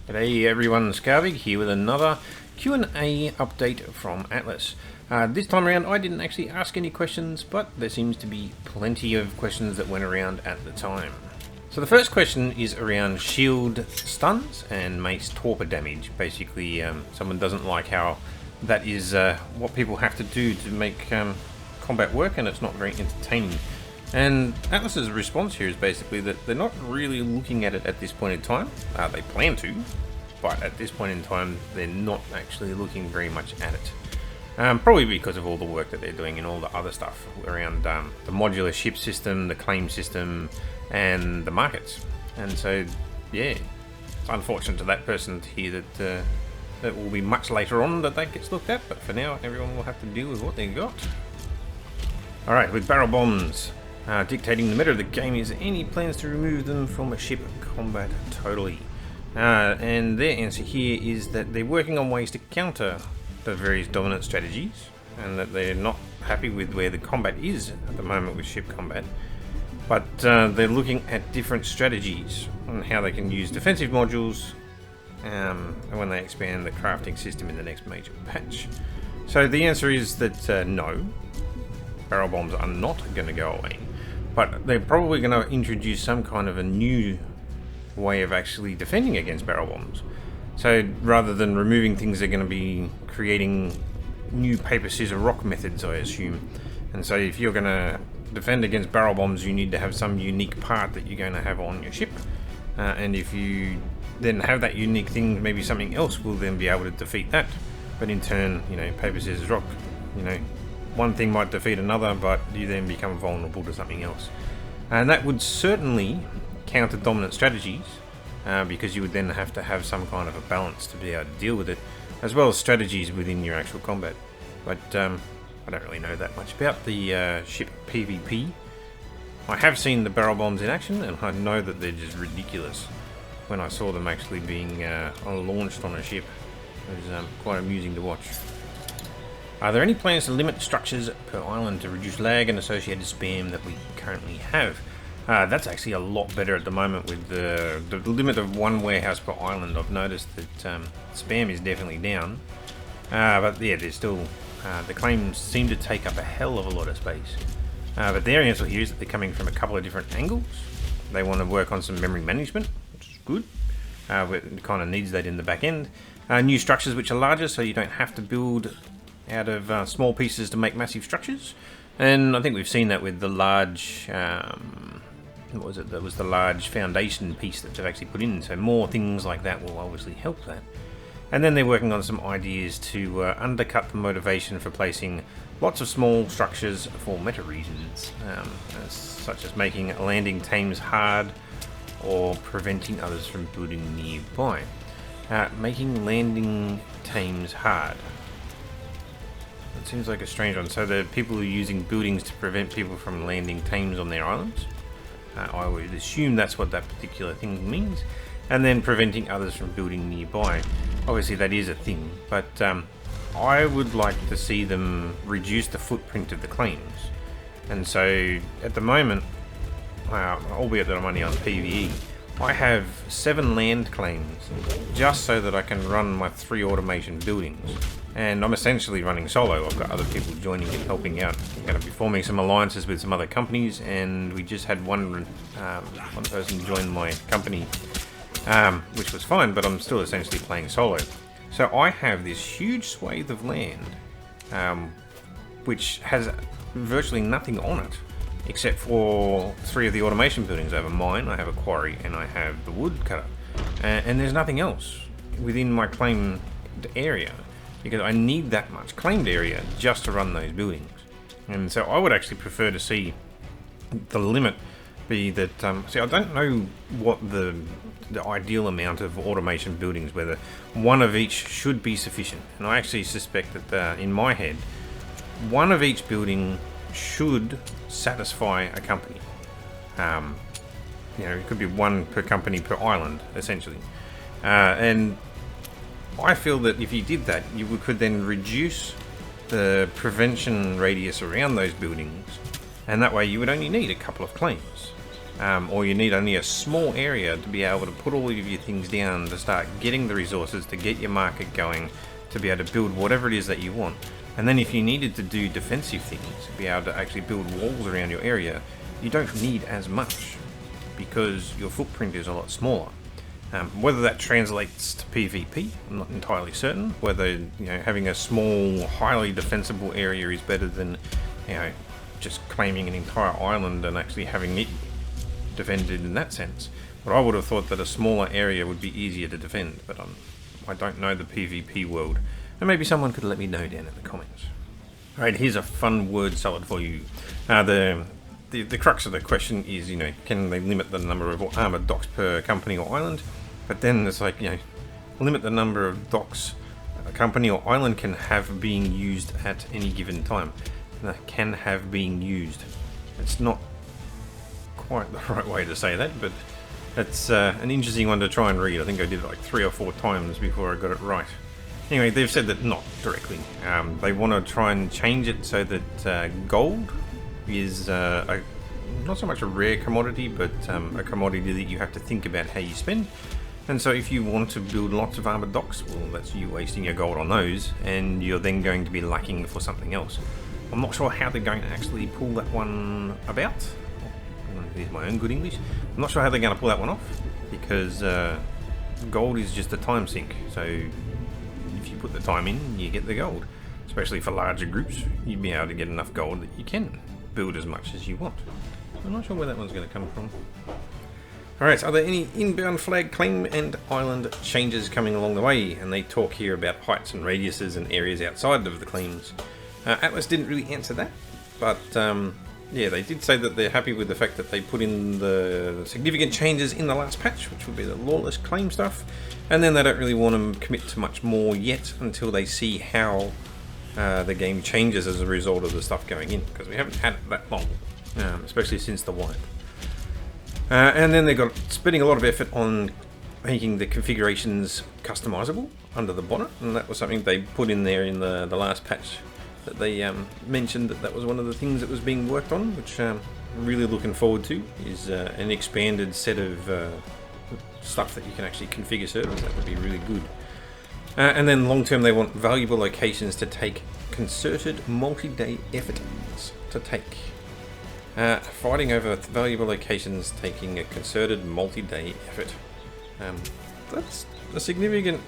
G'day everyone, Skarvig here with another Q&A update from Atlas. This time around I didn't actually ask any questions, but there seems to be plenty of questions that went around at the time. So the first question is around shield stuns and mace torpedo damage. Basically, someone doesn't like how that is what people have to do to make combat work, and it's not very entertaining. And Atlas's response here is basically that they're not really looking at it at this point in time. They plan to, but at this point in time, they're not actually looking very much at it. Probably because of all the work that they're doing and all the other stuff around the modular ship system, the claim system, and the markets. And so, yeah, it's unfortunate to that person to hear that it will be much later on that gets looked at, but for now, everyone will have to deal with what they got. Alright, with barrel bombs dictating the meta of the game, is there any plans to remove them from a ship combat totally? And their answer here is that they're working on ways to counter the various dominant strategies, and that they're not happy with where the combat is at the moment with ship combat, but they're looking at different strategies on how they can use defensive modules and when they expand the crafting system in the next major patch. So the answer is that no, barrel bombs are not going to go away, but they're probably going to introduce some kind of a new way of actually defending against barrel bombs. So rather than removing things, they're going to be creating new paper, scissors, rock methods, I assume. And so if you're going to defend against barrel bombs, you need to have some unique part that you're going to have on your ship. And if you then have that unique thing, maybe something else will then be able to defeat that. But in turn, paper, scissors, rock, one thing might defeat another, but you then become vulnerable to something else. And that would certainly counter dominant strategies, because you would then have to have some kind of a balance to be able to deal with it, as well as strategies within your actual combat. But I don't really know that much about the ship PvP. I have seen the barrel bombs in action, and I know that they're just ridiculous. When I saw them actually being launched on a ship, it was quite amusing to watch. Are there any plans to limit structures per island to reduce lag and associated spam that we currently have? That's actually a lot better at the moment with the limit of one warehouse per island. I've noticed that spam is definitely down, but yeah, there's still the claims seem to take up a hell of a lot of space. But their answer here is that they're coming from a couple of different angles. They want to work on some memory management, which is good. It kind of needs that in the back end. New structures which are larger, so you don't have to build out of small pieces to make massive structures. And I think we've seen that with the large, what was it? That was the large foundation piece that they've actually put in. So more things like that will obviously help that. And then they're working on some ideas to undercut the motivation for placing lots of small structures for meta reasons, such as making landing tames hard or preventing others from building nearby. Making landing tames hard. It seems like a strange one. So the people who are using buildings to prevent people from landing tames on their islands. I would assume that's what that particular thing means. And then preventing others from building nearby. Obviously that is a thing, but I would like to see them reduce the footprint of the claims. And so at the moment, albeit that I'm only on PvE, I have 7 land claims just so that I can run my 3 automation buildings. And I'm essentially running solo. I've got other people joining and helping out. I'm going to be forming some alliances with some other companies, and we just had one person join my company, which was fine, but I'm still essentially playing solo. So I have this huge swathe of land, which has virtually nothing on it, except for 3 of the automation buildings. I have a mine, I have a quarry, and I have the woodcutter. And there's nothing else within my claimed area, because I need that much claimed area just to run those buildings. And so I would actually prefer to see the limit be that, see, I don't know what the ideal amount of automation buildings, whether one of each should be sufficient. And I actually suspect that in my head, one of each building should satisfy a company. It could be 1 per company per island, essentially. And I feel that if you did that, you could then reduce the prevention radius around those buildings, and that way you would only need a couple of claims. or you need only a small area to be able to put all of your things down, to start getting the resources, to get your market going, to be able to build whatever it is that you want. And then if you needed to do defensive things, be able to actually build walls around your area, you don't need as much because your footprint is a lot smaller. Whether that translates to PvP, I'm not entirely certain. Whether having a small, highly defensible area is better than just claiming an entire island and actually having it defended in that sense. But I would have thought that a smaller area would be easier to defend, but I don't know the PvP world. And maybe someone could let me know down in the comments. Alright, here's a fun word salad for you. The crux of the question is, can they limit the number of armoured docks per company or island? But then it's like, limit the number of docks a company or island can have being used at any given time. Can have being used. It's not quite the right way to say that, but it's an interesting one to try and read. I think I did it like 3 or 4 times before I got it right. Anyway, they've said that not directly. They want to try and change it so that gold is not so much a rare commodity, but a commodity that you have to think about how you spend. And so if you want to build lots of armored docks, well, that's you wasting your gold on those, and you're then going to be lacking for something else. I'm not sure how they're going to actually pull that one about. Here's my own good English. I'm not sure how they're going to pull that one off, because gold is just a time sink. So if you put the time in, you get the gold. Especially for larger groups, you'd be able to get enough gold that you can build as much as you want. I'm not sure where that one's going to come from. Alright, are there any inbound flag claim and island changes coming along the way? And they talk here about heights and radiuses and areas outside of the claims. Atlas didn't really answer that, but yeah, they did say that they're happy with the fact that they put in the significant changes in the last patch, which would be the lawless claim stuff, and then they don't really want to commit to much more yet until they see how the game changes as a result of the stuff going in, because we haven't had it that long, especially since the wipe. And then they've got spending a lot of effort on making the configurations customizable under the bonnet, and that was something they put in there in the last patch. That they mentioned that was one of the things that was being worked on, which I'm really looking forward to, is an expanded set of stuff that you can actually configure servers. That would be really good. And then long term they want valuable locations to take concerted multi-day effort to take. Fighting over valuable locations taking a concerted multi-day effort. That's a significant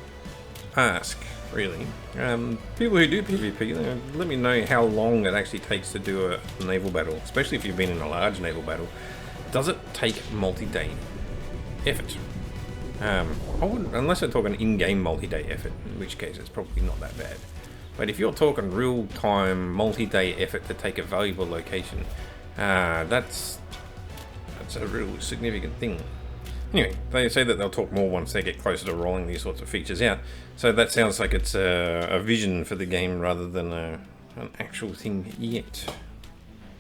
ask, really. People who do PvP, let me know how long it actually takes to do a naval battle, especially if you've been in a large naval battle. Does it take multi-day effort? I wouldn't, unless they're talking in-game multi-day effort, in which case it's probably not that bad. But if you're talking real-time multi-day effort to take a valuable location, that's a real significant thing. Anyway, they say that they'll talk more once they get closer to rolling these sorts of features out. So that sounds like it's a vision for the game rather than an actual thing yet.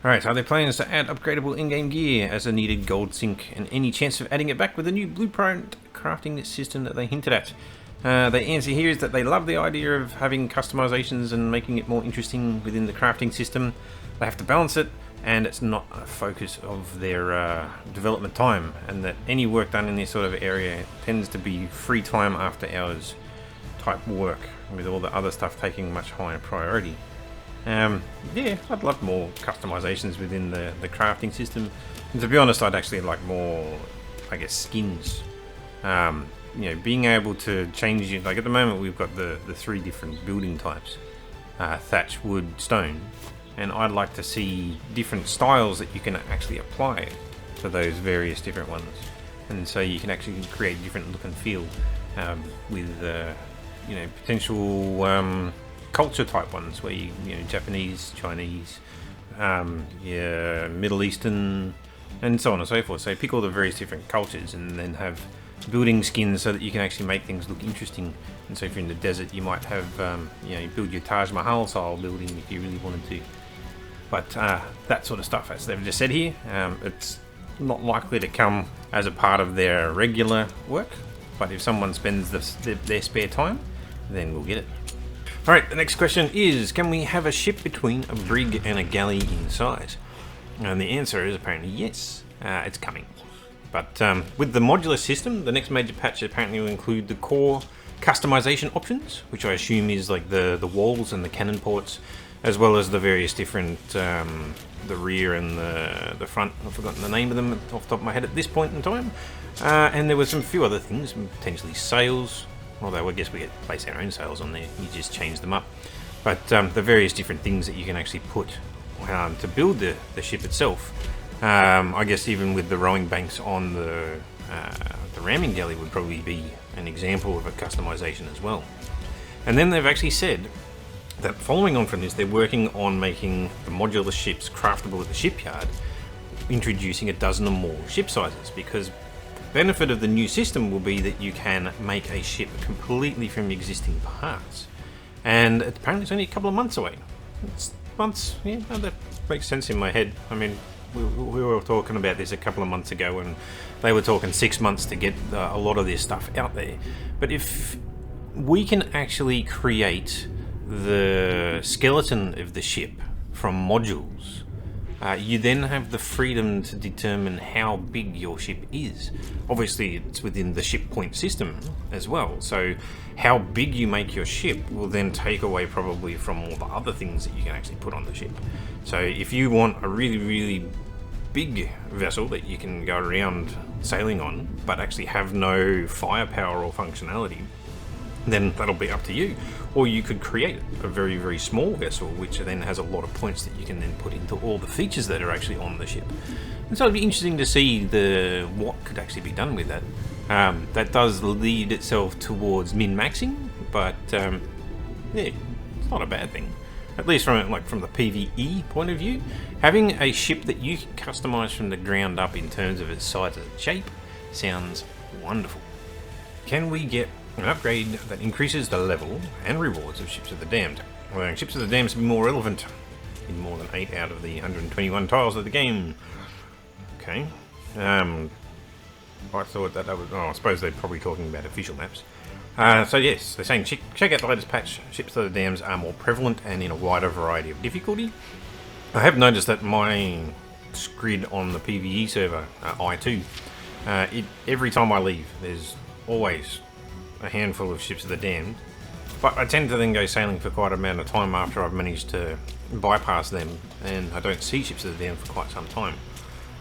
Alright, are there plans to add upgradable in-game gear as a needed gold sink, and any chance of adding it back with a new blueprint crafting system that they hinted at? The answer here is that they love the idea of having customizations and making it more interesting within the crafting system. They have to balance it, and it's not a focus of their development time, and that any work done in this sort of area tends to be free time after hours type work, with all the other stuff taking much higher priority. Yeah, I'd love more customizations within the crafting system, and to be honest, I'd actually like more, I guess, skins. Being able to change it, like at the moment we've got the 3 different building types, thatch, wood, stone. And I'd like to see different styles that you can actually apply to those various different ones, and so you can actually create different look and feel with potential culture type ones where you Japanese, Chinese, yeah, Middle Eastern, and so on and so forth. So pick all the various different cultures and then have building skins so that you can actually make things look interesting. And so if you're in the desert, you might have you build your Taj Mahal style building if you really wanted to. But that sort of stuff, as they've just said here, it's not likely to come as a part of their regular work, but if someone spends their spare time, then we'll get it. Alright, the next question is, can we have a ship between a brig and a galley in size? And the answer is apparently yes, it's coming. But with the modular system, the next major patch apparently will include the core customization options, which I assume is like the walls and the cannon ports, as well as the various different, the rear and the front. I've forgotten the name of them off the top of my head at this point in time. And there were some few other things, potentially sails, although I guess we could place our own sails on there, you just change them up. But the various different things that you can actually put to build the ship itself. I guess even with the rowing banks on the ramming galley would probably be an example of a customization as well. And then they've actually said that following on from this, they're working on making the modular ships craftable at the shipyard, introducing a dozen or more ship sizes, because the benefit of the new system will be that you can make a ship completely from existing parts. And apparently it's only a couple of months away. It's months, yeah, that makes sense in my head. I mean, we were talking about this a couple of months ago, and they were talking 6 months to get a lot of this stuff out there. But if we can actually create the skeleton of the ship from modules, you then have the freedom to determine how big your ship is. Obviously, it's within the ship point system as well, so how big you make your ship will then take away probably from all the other things that you can actually put on the ship. So if you want a really, really big vessel that you can go around sailing on, but actually have no firepower or functionality, then that'll be up to you. Or you could create a very, very small vessel, which then has a lot of points that you can then put into all the features that are actually on the ship. And so it'd be interesting to see what could actually be done with that. That does lead itself towards min-maxing, but yeah, it's not a bad thing. At least from the PvE point of view, having a ship that you can customize from the ground up in terms of its size and shape sounds wonderful. Can we get an upgrade that increases the level and rewards of Ships of the Damned, allowing Ships of the Damned to be more relevant in more than 8 out of the 121 tiles of the game? Okay. I thought that was... Oh, I suppose they're probably talking about official maps. So yes, they're saying check out the latest patch. Ships of the Damned are more prevalent and in a wider variety of difficulty. I have noticed that my grid on the PvE server, I2, every time I leave, there's always a handful of Ships of the Damned, but I tend to then go sailing for quite a amount of time after I've managed to bypass them, and I don't see Ships of the Damned for quite some time.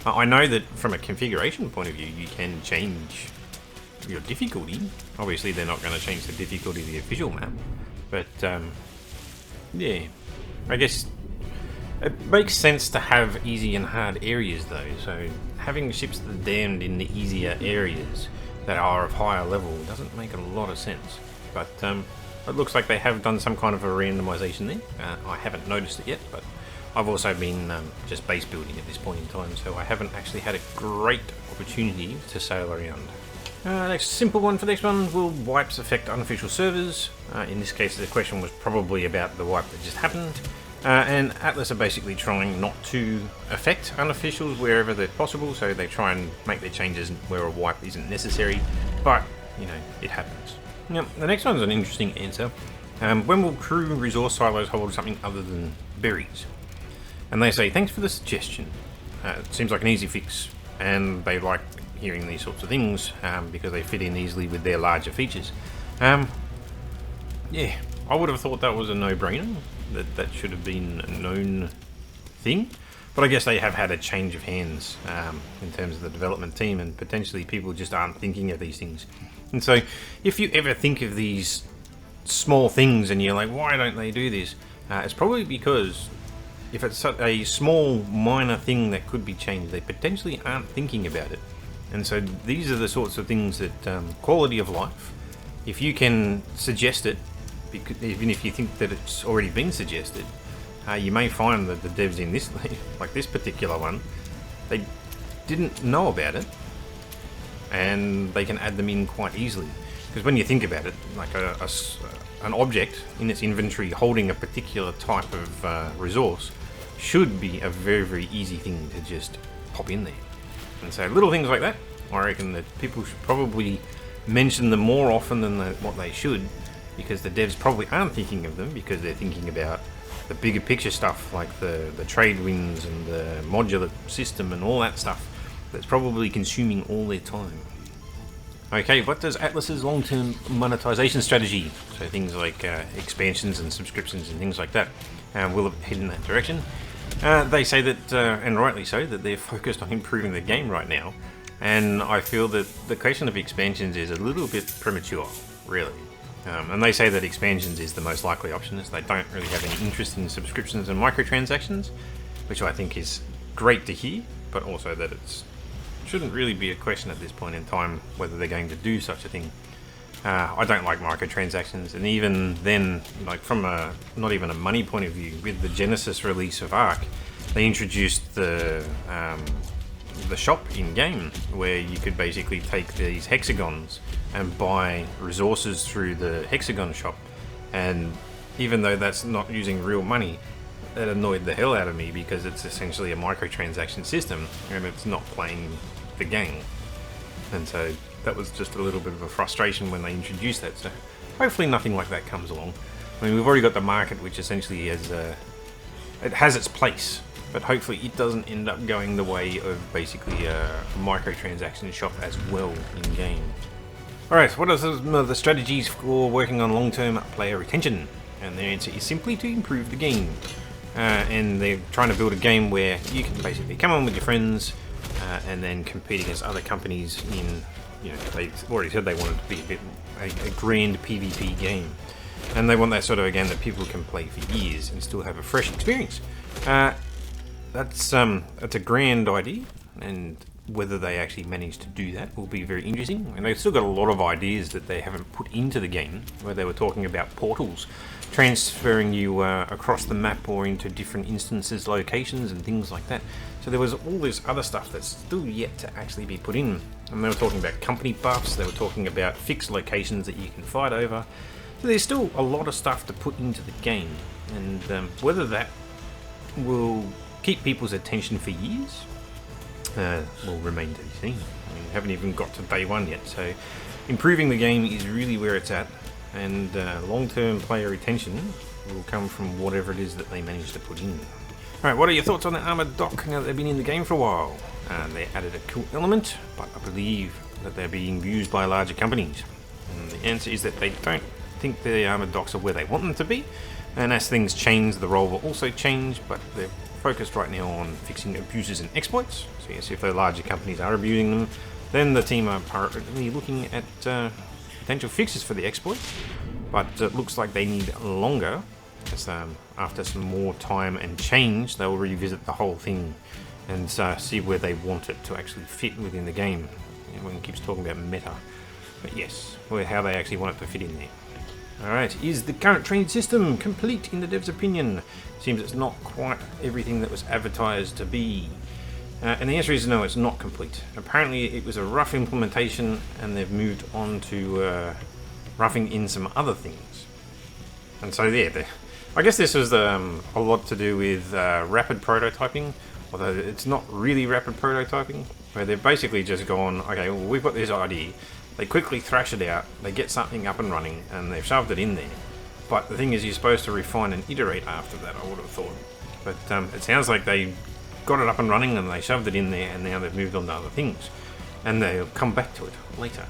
I know that from a configuration point of view, you can change your difficulty. Obviously, they're not going to change the difficulty of the official map, but yeah, I guess it makes sense to have easy and hard areas though, so having Ships of the Damned in the easier areas that are of higher level doesn't make a lot of sense. But it looks like they have done some kind of a randomization there. I haven't noticed it yet, but I've also been just base building at this point in time, so I haven't actually had a great opportunity to sail around. Next simple one for the next one: will wipes affect unofficial servers? In this case, the question was probably about the wipe that just happened. And Atlas are basically trying not to affect unofficials wherever they're possible, so they try and make their changes where a wipe isn't necessary, but, you know, it happens. Now, the next one's an interesting answer. When will crew resource silos hold something other than berries? And they say, thanks for the suggestion. It seems like an easy fix, and they like hearing these sorts of things because they fit in easily with their larger features. Yeah, I would have thought that was a no-brainer. That should have been a known thing, but I guess they have had a change of hands in terms of the development team, and potentially people just aren't thinking of these things. And so if you ever think of these small things and you're like, why don't they do this, it's probably because if it's a small minor thing that could be changed, they potentially aren't thinking about it. And so these are the sorts of things that quality of life, if you can suggest it, even if you think that it's already been suggested, you may find that the devs in this, like this particular one, they didn't know about it, and they can add them in quite easily. Because when you think about it, like an object in its inventory holding a particular type of resource should be a very, very easy thing to just pop in there. And so little things like that, I reckon that people should probably mention them more often than what they should, because the devs probably aren't thinking of them because they're thinking about the bigger picture stuff like the trade winds and the modular system and all that stuff. that's probably consuming all their time. Okay, what does Atlas's long-term monetization strategy, so things like expansions and subscriptions and things like that, will it head in that direction? They say that, and rightly so, that they're focused on improving the game right now, and I feel that the question of expansions is a little bit premature, really. And they say that expansions is the most likely option, as they don't really have any interest in subscriptions and microtransactions, which I think is great to hear, but also that it shouldn't really be a question at this point in time whether they're going to do such a thing. I don't like microtransactions, and even then, like from a not even a money point of view, with the Genesis release of Ark, they introduced the shop in game where you could basically take these hexagons and buy resources through the hexagon shop, and even though that's not using real money, that annoyed the hell out of me because it's essentially a microtransaction system and it's not playing the game. And so that was just a little bit of a frustration when they introduced that. So hopefully nothing like that comes along. I mean, we've already got the market, which essentially has its place, but hopefully it doesn't end up going the way of basically a microtransaction shop as well in game. Alright, what are some of the strategies for working on long-term player retention? And the answer is simply to improve the game. And they're trying to build a game where you can basically come on with your friends and then compete against other companies in, they've already said they want it to be a grand PvP game. And they want that sort of a game that people can play for years and still have a fresh experience. That's a grand idea, and whether they actually manage to do that will be very interesting. And they've still got a lot of ideas that they haven't put into the game, where they were talking about portals, transferring you across the map or into different instances, locations and things like that. So there was all this other stuff that's still yet to actually be put in. And they were talking about company buffs, they were talking about fixed locations that you can fight over. So there's still a lot of stuff to put into the game, and whether that will keep people's attention for years will remain to be seen. I mean, we haven't even got to day one yet, so improving the game is really where it's at, and long-term player retention will come from whatever it is that they manage to put in. Alright, what are your thoughts on the armoured dock now that they've been in the game for a while? They added a cool element, but I believe that they're being used by larger companies. And the answer is that they don't think the armoured docks are where they want them to be, and as things change, the role will also change, but they're focused right now on fixing abuses and exploits. So yes, if the larger companies are abusing them, then the team are currently looking at potential fixes for the exploits, but it looks like they need longer, as after some more time and change, they'll revisit the whole thing and see where they want it to actually fit within the game. Everyone keeps talking about meta, but yes, how they actually want it to fit in there. Alright, is the current training system complete in the dev's opinion? Seems it's not quite everything that was advertised to be. And the answer is no, it's not complete. Apparently it was a rough implementation and they've moved on to roughing in some other things. And so yeah, I guess this was a lot to do with rapid prototyping, although it's not really rapid prototyping, where they've basically just gone, okay, well, we've got this idea. They quickly thrash it out, they get something up and running, and they've shoved it in there. But the thing is, you're supposed to refine and iterate after that, I would have thought. But it sounds like they got it up and running and they shoved it in there, and now they've moved on to other things. And they'll come back to it later.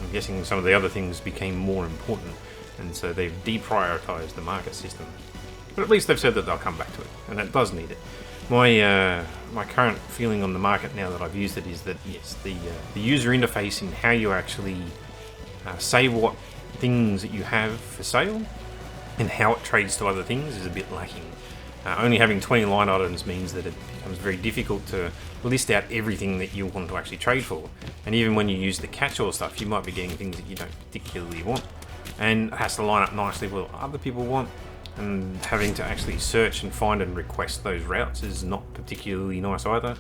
I'm guessing some of the other things became more important, and so they've deprioritized the system. But at least they've said that they'll come back to it, and it does need it. My current feeling on the market now that I've used it is that yes, the user interface and how you actually say what things that you have for sale and how it trades to other things is a bit lacking. Only having 20 line items means that it becomes very difficult to list out everything that you want to actually trade for. And even when you use the catch-all stuff, you might be getting things that you don't particularly want. And it has to line up nicely with what other people want. And having to actually search and find and request those routes is not particularly nice either.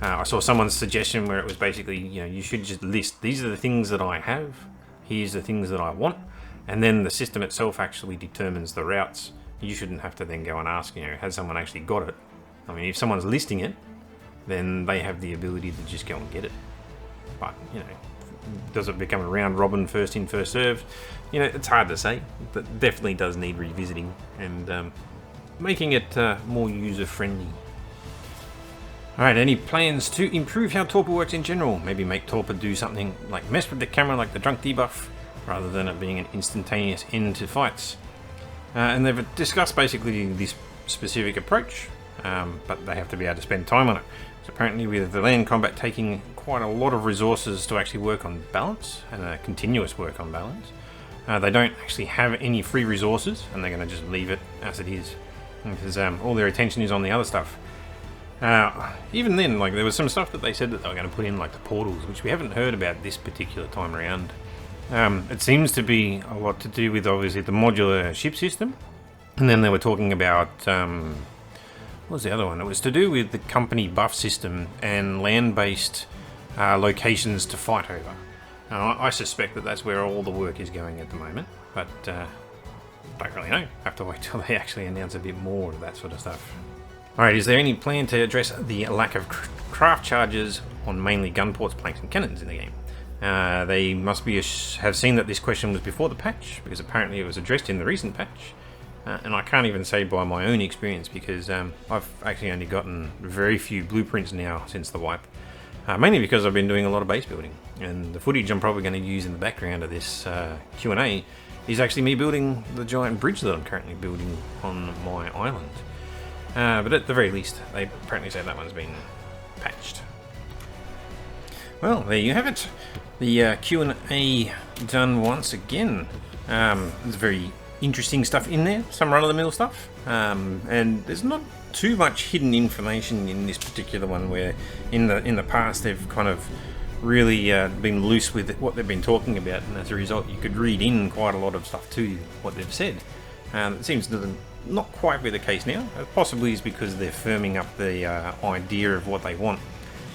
I saw someone's suggestion where it was basically, you should just list, these are the things that I have, here's the things that I want, and then the system itself actually determines the routes. You shouldn't have to then go and ask, has someone actually got it? I mean, if someone's listing it, then they have the ability to just go and get it. But, does it become a round robin, first in, first served? It's hard to say, but definitely does need revisiting and making it more user friendly. Alright, any plans to improve how Torpor works in general? Maybe make Torpor do something like mess with the camera like the drunk debuff, rather than it being an instantaneous end to fights. And they've discussed basically this specific approach, but they have to be able to spend time on it. So apparently with the land combat taking quite a lot of resources to actually work on balance, and continuous work on balance, they don't actually have any free resources, and they're going to just leave it as it is, because all their attention is on the other stuff. Even then, like, there was some stuff that they said that they were going to put in, like the portals, which we haven't heard about this particular time around. It seems to be a lot to do with, obviously, the modular ship system. And then they were talking about, what was the other one? It was to do with the company buff system and land-based locations to fight over. I suspect that that's where all the work is going at the moment, but don't really know. Have to wait till they actually announce a bit more of that sort of stuff. Alright, is there any plan to address the lack of craft charges on mainly gun ports, planks and cannons in the game? They must have seen that this question was before the patch, because apparently it was addressed in the recent patch. And I can't even say by my own experience, because I've actually only gotten very few blueprints now since the wipe. Mainly because I've been doing a lot of base building, and the footage I'm probably going to use in the background of this Q&A is actually me building the giant bridge that I'm currently building on my island. But at the very least, they apparently say that one's been patched. Well, there you have it. The Q&A done once again. There's very interesting stuff in there, some run-of-the-mill stuff. And there's not too much hidden information in this particular one, where in the past they've kind of really been loose with what they've been talking about, and as a result you could read in quite a lot of stuff to what they've said. It seems to not quite be the case now. It possibly is because they're firming up the idea of what they want,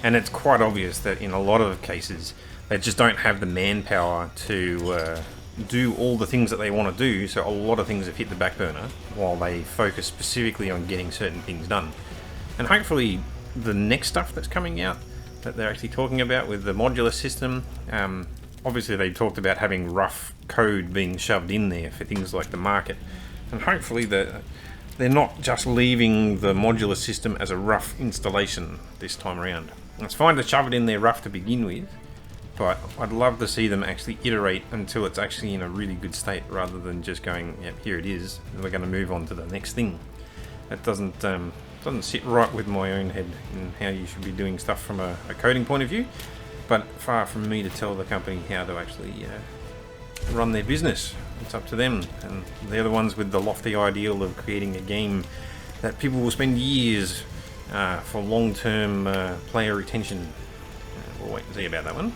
and it's quite obvious that in a lot of cases they just don't have the manpower to do all the things that they want to do, so a lot of things have hit the back burner while they focus specifically on getting certain things done. And hopefully the next stuff that's coming out that they're actually talking about with the modular system, obviously they talked about having rough code being shoved in there for things like the market, and hopefully they're not just leaving the modular system as a rough installation this time around. It's fine to shove it in there rough to begin with, but I'd love to see them actually iterate until it's actually in a really good state, rather than just going, yep, here it is, and we're going to move on to the next thing. That doesn't sit right with my own head in how you should be doing stuff from a coding point of view, but far from me to tell the company how to actually run their business. It's up to them, and they're the ones with the lofty ideal of creating a game that people will spend years for long-term player retention. We'll wait and see about that one.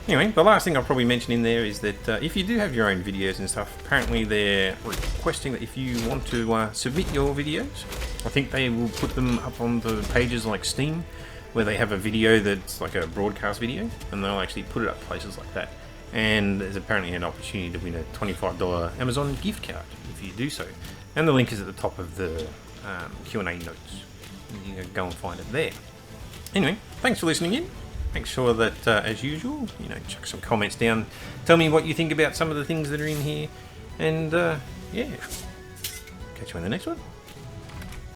Anyway, the last thing I'll probably mention in there is that if you do have your own videos and stuff, apparently they're requesting that if you want to submit your videos, I think they will put them up on the pages like Steam, where they have a video that's like a broadcast video, and they'll actually put it up places like that. And there's apparently an opportunity to win a $25 Amazon gift card if you do so. And the link is at the top of the Q&A notes. You can go and find it there. Anyway, thanks for listening in. Make sure that, as usual, chuck some comments down. Tell me what you think about some of the things that are in here. And, yeah. Catch you in the next one.